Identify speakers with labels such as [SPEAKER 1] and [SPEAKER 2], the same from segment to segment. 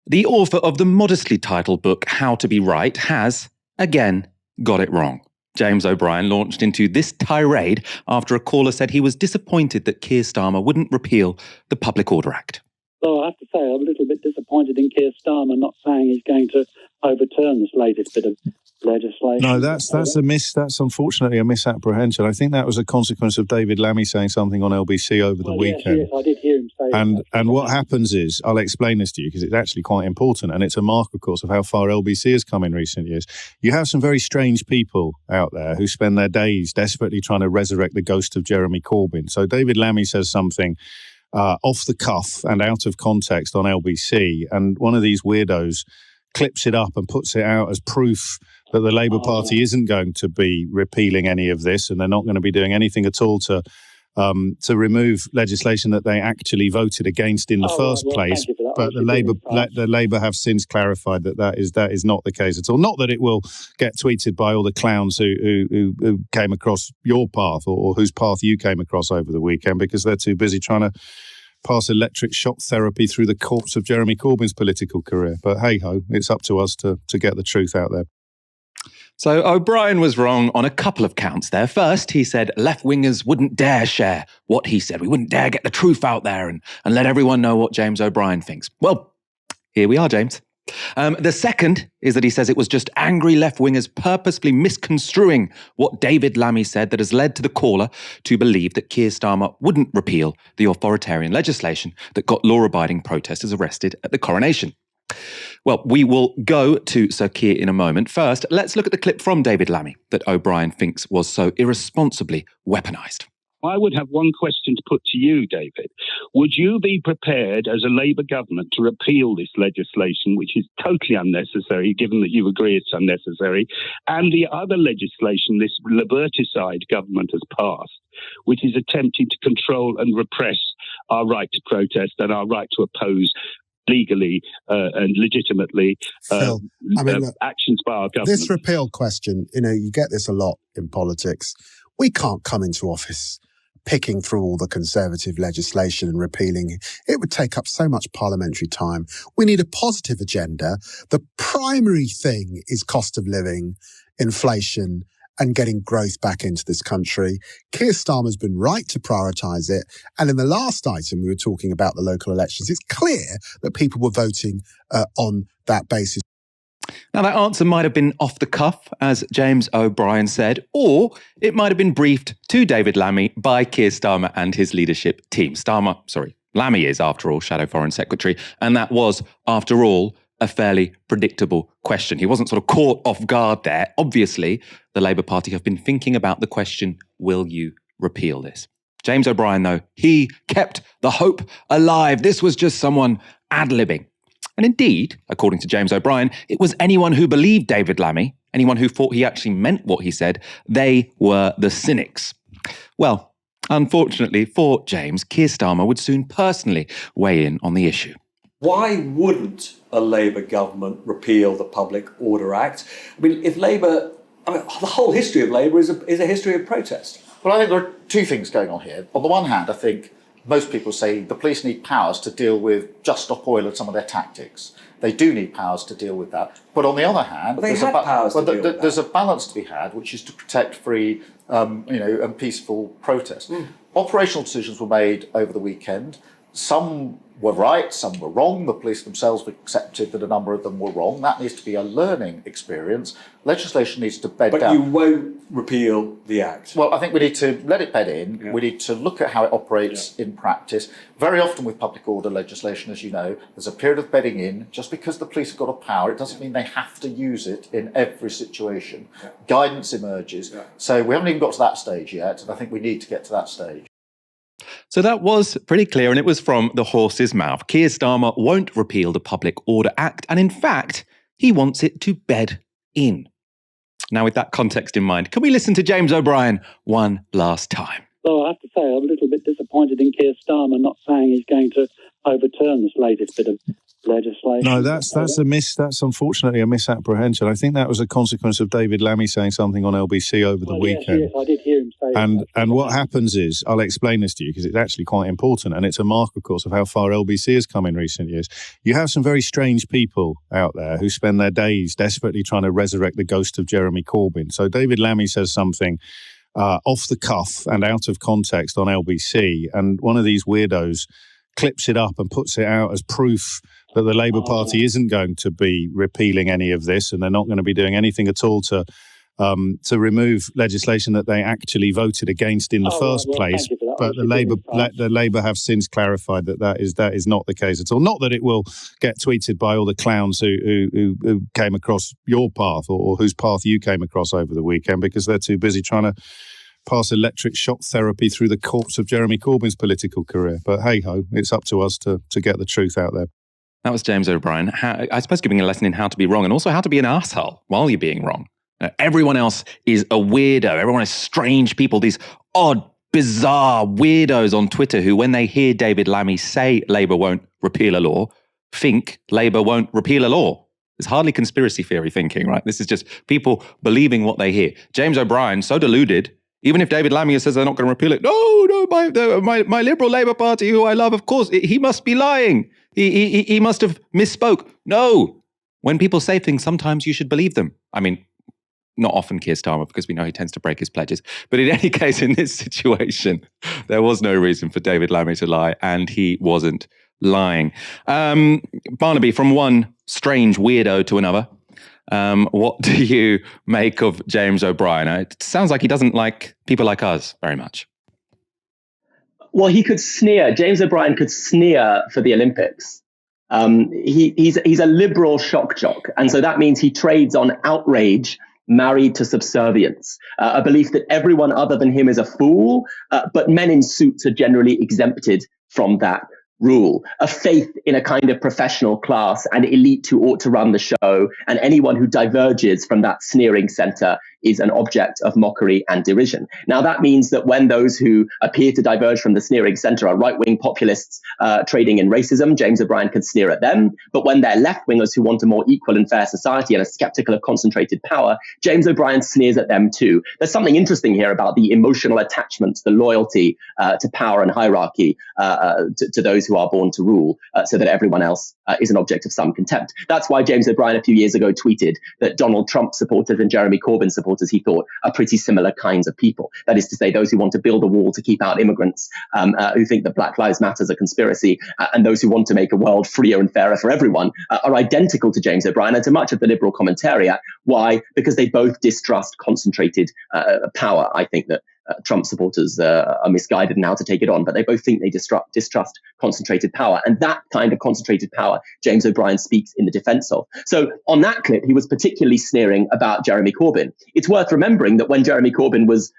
[SPEAKER 1] The author of the modestly titled book How to Be Right has, again, got it wrong. James O'Brien launched into this tirade after a caller said he was disappointed that Keir Starmer wouldn't repeal the Public Order Act.
[SPEAKER 2] So I have to say I'm a little bit disappointed in Keir Starmer not saying he's going to overturn this latest bit of legislation.
[SPEAKER 3] No, that's unfortunately a misapprehension. I think that was a consequence of David Lammy saying something on LBC over the weekend.
[SPEAKER 2] Yes, I did hear him say that.
[SPEAKER 3] And what happens is, I'll explain this to you because it's actually quite important, and it's a mark, of course, of how far LBC has come in recent years. You have some very strange people out there who spend their days desperately trying to resurrect the ghost of Jeremy Corbyn. So David Lammy says something off the cuff and out of context on LBC, and one of these weirdos clips it up and puts it out as proof that the Labour Party isn't going to be repealing any of this, and they're not going to be doing anything at all to remove legislation that they actually voted against in the first place. But the Labour have since clarified that is not the case at all. Not that it will get tweeted by all the clowns who came across your path or whose path you came across over the weekend, because they're too busy trying to pass electric shock therapy through the corpse of Jeremy Corbyn's political career. But hey-ho, it's up to us to get the truth out there.
[SPEAKER 1] So O'Brien was wrong on a couple of counts there. First, he said left-wingers wouldn't dare share what he said. We wouldn't dare get the truth out there and let everyone know what James O'Brien thinks. Well, here we are, James. The second is that he says it was just angry left-wingers purposefully misconstruing what David Lammy said that has led to the caller to believe that Keir Starmer wouldn't repeal the authoritarian legislation that got law-abiding protesters arrested at the coronation. Well, we will go to Sir Keir in a moment. First, let's look at the clip from David Lammy that O'Brien thinks was so irresponsibly weaponised.
[SPEAKER 4] I would have one question to put to you, David. Would you be prepared as a Labour government to repeal this legislation, which is totally unnecessary, given that you agree it's unnecessary, and the other legislation this liberticide government has passed, which is attempting to control and repress our right to protest and our right to oppose legally and legitimately
[SPEAKER 5] Phil,
[SPEAKER 4] actions by our government?
[SPEAKER 5] This repeal question, you get this a lot in politics. We can't come into office picking through all the Conservative legislation and repealing it. It would take up so much parliamentary time. We need a positive agenda. The primary thing is cost of living, inflation, and getting growth back into this country. Keir Starmer's been right to prioritise it. And in the last item, we were talking about the local elections. It's clear that people were voting on that basis.
[SPEAKER 1] Now, that answer might have been off the cuff, as James O'Brien said, or it might have been briefed to David Lammy by Keir Starmer and his leadership team. Lammy is, after all, Shadow Foreign Secretary, and that was, after all, a fairly predictable question. He wasn't sort of caught off guard there. Obviously, the Labour Party have been thinking about the question, will you repeal this? James O'Brien, though, he kept the hope alive. This was just someone ad-libbing. And indeed, according to James O'Brien, it was anyone who believed David Lammy, anyone who thought he actually meant what he said, they were the cynics. Well, unfortunately for James, Keir Starmer would soon personally weigh in on the issue.
[SPEAKER 6] Why wouldn't a Labour government repeal the Public Order Act? I mean, the whole history of Labour is a history of protest.
[SPEAKER 7] Well, I think there are two things going on here. On the one hand, I think most people say the police need powers to deal with Just Stop Oil and some of their tactics. They do need powers to deal with that. But on the other hand, there's a balance to be had, which is to protect free and peaceful protest. Operational decisions were made over the weekend. Some were right, some were wrong. The police themselves accepted that a number of them were wrong. That needs to be a learning experience. Legislation needs to bed down.
[SPEAKER 6] But you won't repeal the Act?
[SPEAKER 7] Well, I think we need to let it bed in. Yeah. We need to look at how it operates in practice. Very often with public order legislation, as you know, there's a period of bedding in. Just because the police have got a power, it doesn't mean they have to use it in every situation. Yeah. Guidance emerges. Yeah. So we haven't even got to that stage yet, and I think we need to get to that stage.
[SPEAKER 1] So that was pretty clear, and it was from the horse's mouth. Keir Starmer won't repeal the Public Order Act, and in fact, he wants it to bed in. Now, with that context in mind, can we listen to James O'Brien one last time?
[SPEAKER 2] So I have to say I'm a little bit disappointed in Keir Starmer not saying he's going to overturn this latest bit of legislation.
[SPEAKER 3] No, that's unfortunately a misapprehension. I think that was a consequence of David Lammy saying something on LBC over the weekend.
[SPEAKER 2] Yes, I did hear him say
[SPEAKER 3] And what happens is, I'll explain this to you because it's actually quite important, and it's a mark, of course, of how far LBC has come in recent years. You have some very strange people out there who spend their days desperately trying to resurrect the ghost of Jeremy Corbyn. So David Lammy says something off the cuff and out of context on LBC, and one of these weirdos clips it up and puts it out as proof that the Labour Party isn't going to be repealing any of this, and they're not going to be doing anything at all to remove legislation that they actually voted against in the first place. But the Labour have since clarified that is not the case at all. Not that it will get tweeted by all the clowns who came across your path or whose path you came across over the weekend, because they're too busy trying to pass electric shock therapy through the corpse of Jeremy Corbyn's political career. But hey-ho, it's up to us to get the truth out there.
[SPEAKER 1] That was James O'Brien. I suppose giving a lesson in how to be wrong and also how to be an asshole while you're being wrong. Everyone else is a weirdo. Everyone is strange people, these odd, bizarre weirdos on Twitter who, when they hear David Lammy say Labour won't repeal a law, think Labour won't repeal a law. It's hardly conspiracy theory thinking, right? This is just people believing what they hear. James O'Brien, so deluded, even if David Lammy says they're not going to repeal it, my Liberal Labour Party, who I love, of course, he must be lying. He must have misspoke. No. When people say things, sometimes you should believe them. I mean, not often Keir Starmer, because we know he tends to break his pledges. But in any case, in this situation, there was no reason for David Lammy to lie, and he wasn't lying. Barnaby, from one strange weirdo to another, what do you make of James O'Brien? It sounds like he doesn't like people like us very much.
[SPEAKER 8] Well, he could sneer. James O'Brien could sneer for the Olympics. He's a liberal shock jock. And so that means he trades on outrage married to subservience, a belief that everyone other than him is a fool, but men in suits are generally exempted from that rule, a faith in a kind of professional class and elite who ought to run the show, and anyone who diverges from that sneering center is an object of mockery and derision. Now, that means that when those who appear to diverge from the sneering center are right-wing populists trading in racism, James O'Brien can sneer at them. But when they're left-wingers who want a more equal and fair society and are skeptical of concentrated power, James O'Brien sneers at them too. There's something interesting here about the emotional attachment, the loyalty to power and hierarchy to those who are born to rule, so that everyone else is an object of some contempt. That's why James O'Brien a few years ago tweeted that Donald Trump supporters and Jeremy Corbyn supporters, he thought, are pretty similar kinds of people. That is to say, those who want to build a wall to keep out immigrants, who think that Black Lives Matter is a conspiracy, and those who want to make a world freer and fairer for everyone, are identical to James O'Brien and to much of the liberal commentariat. Why? Because they both distrust concentrated power. I think that Trump supporters are misguided now to take it on, but they both think they distrust concentrated power. And that kind of concentrated power, James O'Brien speaks in the defense of. So on that clip, he was particularly sneering about Jeremy Corbyn. It's worth remembering that when Jeremy Corbyn was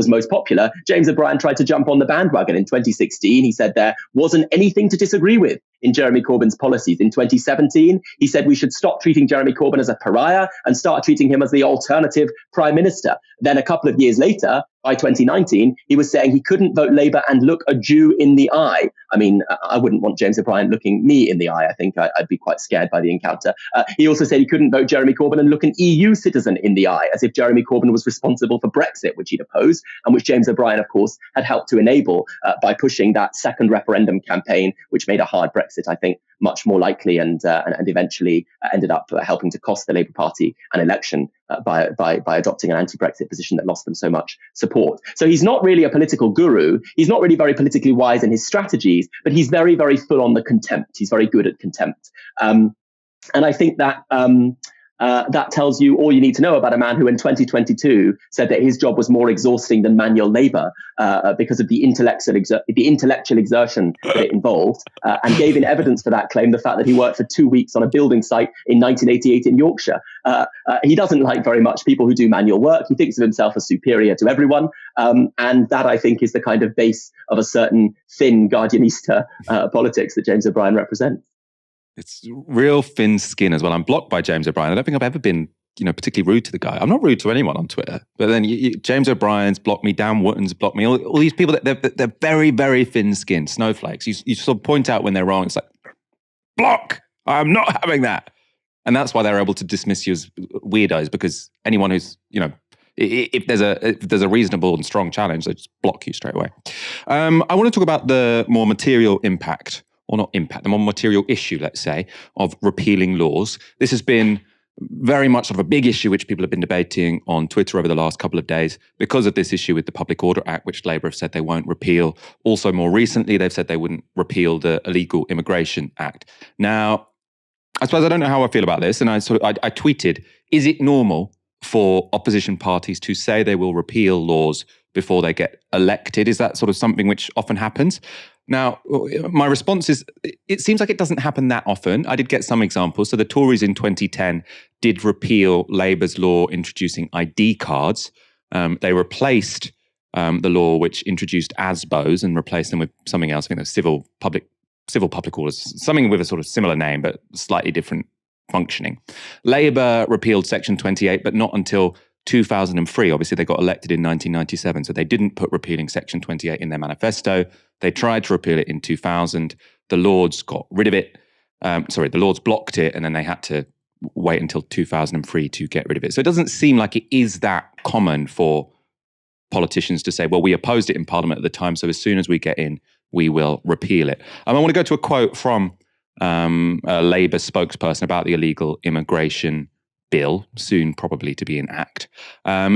[SPEAKER 8] most popular, James O'Brien tried to jump on the bandwagon in 2016. He said there wasn't anything to disagree with in Jeremy Corbyn's policies. In 2017, he said we should stop treating Jeremy Corbyn as a pariah and start treating him as the alternative prime minister. Then a couple of years later, by 2019, he was saying he couldn't vote Labour and look a Jew in the eye. I mean, I wouldn't want James O'Brien looking me in the eye. I think I'd be quite scared by the encounter. He also said he couldn't vote Jeremy Corbyn and look an EU citizen in the eye, as if Jeremy Corbyn was responsible for Brexit, which he'd opposed, and which James O'Brien, of course, had helped to enable by pushing that second referendum campaign, which made a hard Brexit, I think, much more likely, and eventually ended up helping to cost the Labour Party an election by adopting an anti-Brexit position that lost them so much support. So he's not really a political guru. He's not really very politically wise in his strategies, but he's very, very full on the contempt. He's very good at contempt. And I think that that tells you all you need to know about a man who in 2022 said that his job was more exhausting than manual labor because of the intellectual exertion that it involved, and gave in evidence for that claim the fact that he worked for 2 weeks on a building site in 1988 in Yorkshire. He doesn't like very much people who do manual work. He thinks of himself as superior to everyone. And that, I think, is the kind of base of a certain thin Guardianista politics that James O'Brien represents.
[SPEAKER 1] It's real thin skin as well. I'm blocked by James O'Brien. I don't think I've ever been particularly rude to the guy. I'm not rude to anyone on Twitter, but then James O'Brien's blocked me, Dan Wootton's blocked me, all these people that they're very, very thin-skinned snowflakes. You sort of point out when they're wrong. It's like, block! I'm not having that. And that's why they're able to dismiss you as weirdos, because anyone who's, if there's a reasonable and strong challenge, they just block you straight away. I want to talk about the more material impact, or not impact, the more material issue, let's say, of repealing laws. This has been very much sort of a big issue which people have been debating on Twitter over the last couple of days because of this issue with the Public Order Act, which Labour have said they won't repeal. Also, more recently, they've said they wouldn't repeal the Illegal Immigration Act. Now, I suppose I don't know how I feel about this, and I tweeted, is it normal for opposition parties to say they will repeal laws before they get elected? Is that sort of something which often happens? Now, my response is, it seems like it doesn't happen that often. I did get some examples. So the Tories in 2010 did repeal Labour's law introducing ID cards. They replaced the law which introduced ASBOs and replaced them with something else. I think that's civil public orders, something with a sort of similar name but slightly different functioning. Labour repealed Section 28, but not until 2003. Obviously, they got elected in 1997, so they didn't put repealing Section 28 in their manifesto. They tried to repeal it in 2000. The Lords got rid of it. The Lords blocked it, and then they had to wait until 2003 to get rid of it. So it doesn't seem like it is that common for politicians to say, well, we opposed it in Parliament at the time, so as soon as we get in, we will repeal it. I want to go to a quote from a Labour spokesperson about the illegal immigration bill, soon probably to be in act.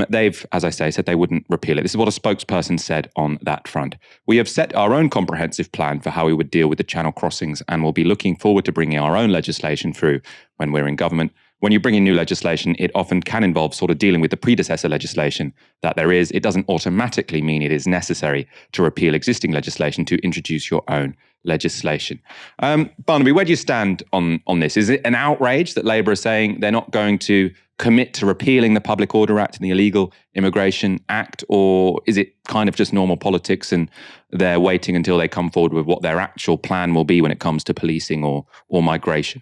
[SPEAKER 1] They've, as I say, said they wouldn't repeal it. This is what a spokesperson said on that front. We have set our own comprehensive plan for how we would deal with the channel crossings, and we'll be looking forward to bringing our own legislation through when we're in government. When you bring in new legislation, it often can involve sort of dealing with the predecessor legislation that there is. It doesn't automatically mean it is necessary to repeal existing legislation to introduce your own legislation. Barnaby, where do you stand on this? Is it an outrage that Labour are saying they're not going to commit to repealing the Public Order Act and the Illegal Immigration Act, or is it kind of just normal politics and they're waiting until they come forward with what their actual plan will be when it comes to policing or migration?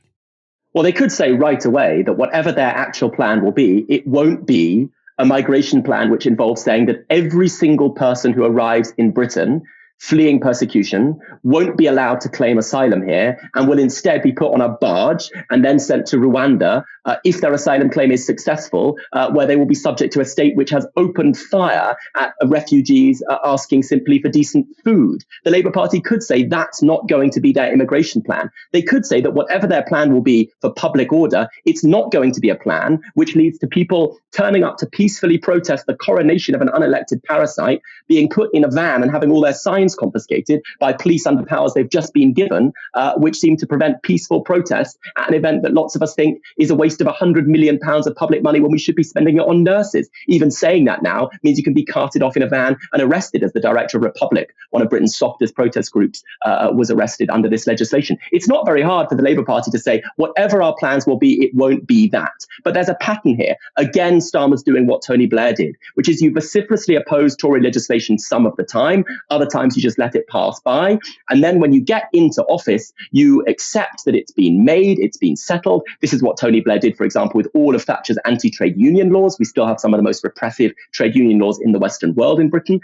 [SPEAKER 8] Well, they could say right away that whatever their actual plan will be, it won't be a migration plan which involves saying that every single person who arrives in Britain fleeing persecution won't be allowed to claim asylum here and will instead be put on a barge and then sent to Rwanda if their asylum claim is successful, where they will be subject to a state which has opened fire at refugees asking simply for decent food. The Labour Party could say that's not going to be their immigration plan. They could say that whatever their plan will be for public order, it's not going to be a plan which leads to people turning up to peacefully protest the coronation of an unelected parasite, being put in a van and having all their signs confiscated by police under powers they've just been given, which seem to prevent peaceful protest at an event that lots of us think is a waste of £100 million of public money when we should be spending it on nurses. Even saying that now means you can be carted off in a van and arrested, as the director of Republic, one of Britain's softest protest groups, was arrested under this legislation. It's not very hard for the Labour Party to say, whatever our plans will be, it won't be that. But there's a pattern here. Again, Starmer's doing what Tony Blair did, which is you vociferously oppose Tory legislation some of the time, other times you just let it pass by. And then when you get into office, you accept that it's been made, it's been settled. This is what Tony Blair did, for example, with all of Thatcher's anti-trade union laws. We still have some of the most repressive trade union laws in the Western world in Britain.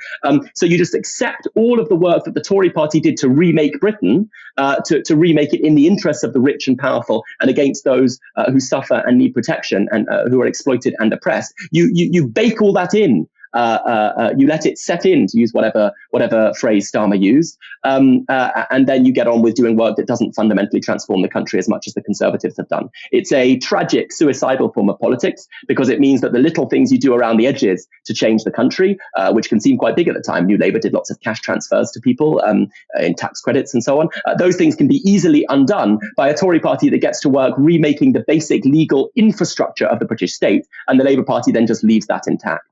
[SPEAKER 8] So you just accept all of the work that the Tory party did to remake Britain, to remake it in the interests of the rich and powerful and against those who suffer and need protection and who are exploited and oppressed. You bake all that in. You let it set in, to use whatever phrase Starmer used, and then you get on with doing work that doesn't fundamentally transform the country as much as the Conservatives have done. It's a tragic, suicidal form of politics because it means that the little things you do around the edges to change the country, which can seem quite big at the time, New Labour did lots of cash transfers to people in tax credits and so on, those things can be easily undone by a Tory party that gets to work remaking the basic legal infrastructure of the British state, and the Labour Party then just leaves that intact.